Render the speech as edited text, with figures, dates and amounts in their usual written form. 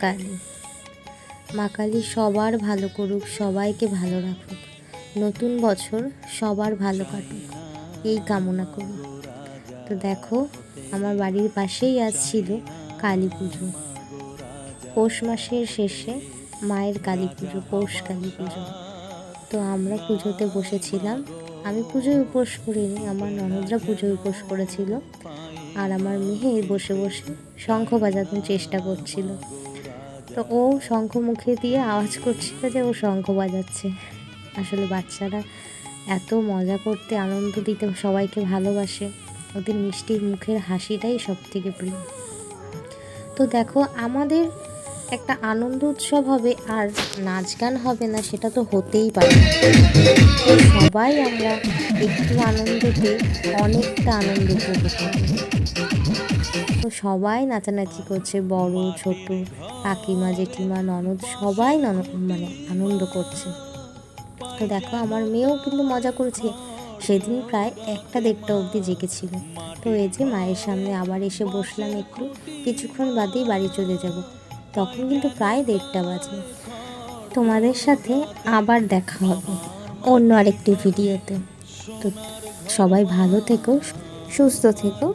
কালী। মা কালী সবার ভালো করুক, সবাইকে ভালো রাখুক, নতুন বছর সবার ভালো কাটুক, এই কামনা করি। তো দেখো, আমার বাড়ির পাশেই আজ ছিল কালী পুজো। পৌষ মাসের শেষে মায়ের কালী পুজো, পৌষ কালী পুজো। তো আমরা পুজোতে বসেছিলাম। আমি পুজোয় উপোস করিনি, আমার ননদরা পুজোয় উপোস করেছিল। আর আমার মেয়ে বসে বসে শঙ্খ বাজানোর চেষ্টা করছিল। তো ও শঙ্খ মুখে দিয়ে আওয়াজ করছিল যে ও শঙ্খ বাজাচ্ছে। আসলে বাচ্চারা এত মজা করতে, আনন্দ দিতে সবাইকে ভালোবাসে, ওদের মিষ্টি মুখের হাসিটাই সব থেকে প্রিয়। তো দেখো, আমাদের একটা আনন্দ উৎসব হবে আর নাচ গান হবে না, সেটা তো হতেই পারে না। তো সবাই আমরা একটু আনন্দতে অনেকটা আনন্দ উপভোগ করি। তো সবাই নাচানাচি করছে, বড় ছোট, কাকিমা জেঠিমা ননদ সবাই মানে আনন্দ করছে। তো দেখো, আমার মেয়েও কিন্তু মজা করেছে। সেদিন প্রায় 1টা-1:30 অবধি জেগেছিল। তো এই যে মায়ের সামনে আবার এসে বসলাম, একটু কিছুক্ষণ বাদেই বাড়ি চলে যাব। তখন কিন্তু প্রায় 1:30 বাজে। তোমাদের সাথে আবার দেখা হবে অন্য আরেকটি ভিডিওতে। তো সবাই ভালো থেকো, সুস্থ থেকো।